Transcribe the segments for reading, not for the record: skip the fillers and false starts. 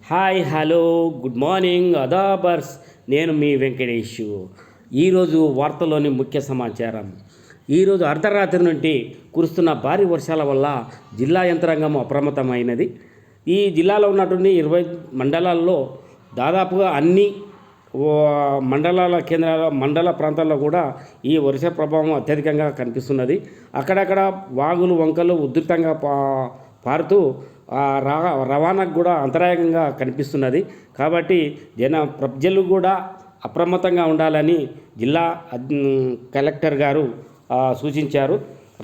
Hi hello good morning అదాబర్స్. నేను మీ వెంకటేష్. ఈరోజు వార్తల్లోని ముఖ్య సమాచారం. ఈరోజు అర్ధరాత్రి నుండి కురుస్తున్న భారీ వర్షాల వల్ల జిల్లా యంత్రాంగం అప్రమత్తమైనది. ఈ జిల్లాలో ఉన్నటువంటి 20 మండలాల్లో దాదాపుగా అన్ని మండలాల కేంద్రాల మండల ప్రాంతాల్లో కూడా ఈ వర్ష ప్రభావం అత్యధికంగా కనిపిస్తున్నది. అక్కడక్కడ వాగులు వంకలు ఉధృతంగా పారుతూ రవాణాకు కూడా అంతరాయంగా కనిపిస్తున్నది. కాబట్టి ప్రజలు కూడా అప్రమత్తంగా ఉండాలని జిల్లా కలెక్టర్ గారు సూచించారు.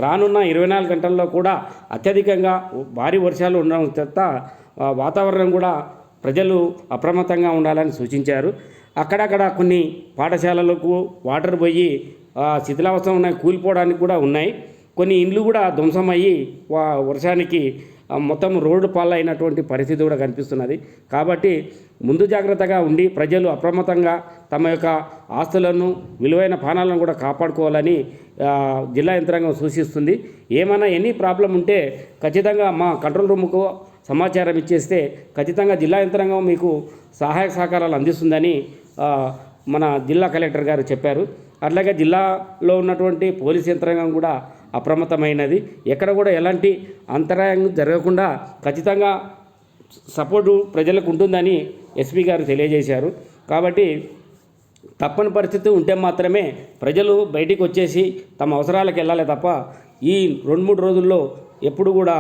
రానున్న 24 గంటల్లో కూడా అత్యధికంగా భారీ వర్షాలు ఉండడం చేత వాతావరణం కూడా ప్రజలు అప్రమత్తంగా ఉండాలని సూచించారు. అక్కడక్కడ కొన్ని పాఠశాలలకు వాటర్ పోయి శిథిలావస్థ ఉన్నాయి, కూలిపోవడానికి కూడా ఉన్నాయి. కొన్ని ఇండ్లు కూడా ధ్వంసమయ్యి వర్షానికి మొత్తం రోడ్డు పాలైనటువంటి పరిస్థితి కూడా కనిపిస్తున్నది. కాబట్టి ముందు జాగ్రత్తగా ఉండి ప్రజలు అప్రమత్తంగా తమ యొక్క ఆస్తులను విలువైన ప్రాణాలను కూడా కాపాడుకోవాలని జిల్లా యంత్రాంగం సూచిస్తుంది. ఏమైనా ఎనీ ప్రాబ్లం ఉంటే ఖచ్చితంగా మా కంట్రోల్ రూమ్కు సమాచారం ఇచ్చేస్తే ఖచ్చితంగా జిల్లా యంత్రాంగం మీకు సహాయ సహకారాలు అందిస్తుందని మన జిల్లా కలెక్టర్ గారు చెప్పారు. అట్లాగే జిల్లాలో ఉన్నటువంటి పోలీస్ యంత్రాంగం కూడా అప్రమత్తమైనది. ఎక్కడ కూడా ఎలాంటి అంతరాయం జరగకుండా ఖచ్చితంగా సపోర్టు ప్రజలకు ఉంటుందని ఎస్పీ గారు తెలియజేశారు. కాబట్టి తప్పని పరిస్థితి ఉంటే మాత్రమే ప్రజలు బయటికి వచ్చేసి తమ అవసరాలకు వెళ్ళాలి తప్ప ఈ 2-3 రోజుల్లో ఎప్పుడు కూడా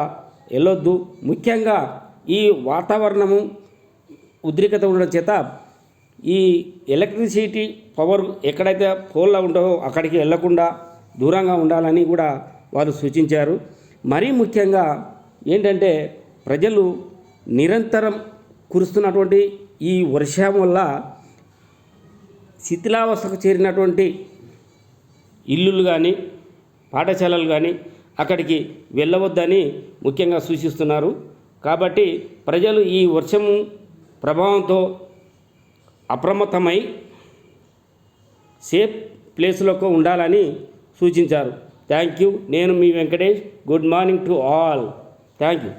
వెళ్ళొద్దు. ముఖ్యంగా ఈ వాతావరణము ఉద్రిక్తత ఉండడం చేత ఈ ఎలక్ట్రిసిటీ పవర్ ఎక్కడైతే పోల్లో ఉంటుందో అక్కడికి వెళ్లకుండా దూరంగా ఉండాలని కూడా వారు సూచించారు. మరీ ముఖ్యంగా ఏంటంటే ప్రజలు నిరంతరం కురుస్తున్నటువంటి ఈ వర్షం వల్ల శిథిలావస్థకు చేరినటువంటి ఇల్లులు కానీ పాఠశాలలు కానీ అక్కడికి వెళ్ళవద్దని ముఖ్యంగా సూచిస్తున్నారు. కాబట్టి ప్రజలు ఈ వర్షము ప్రభావంతో అప్రమత్తమై సేఫ్ ప్లేస్లకు ఉండాలని సూచించారు. Thank you. నేను మీ Venkatesh. Good morning to all. Thank you.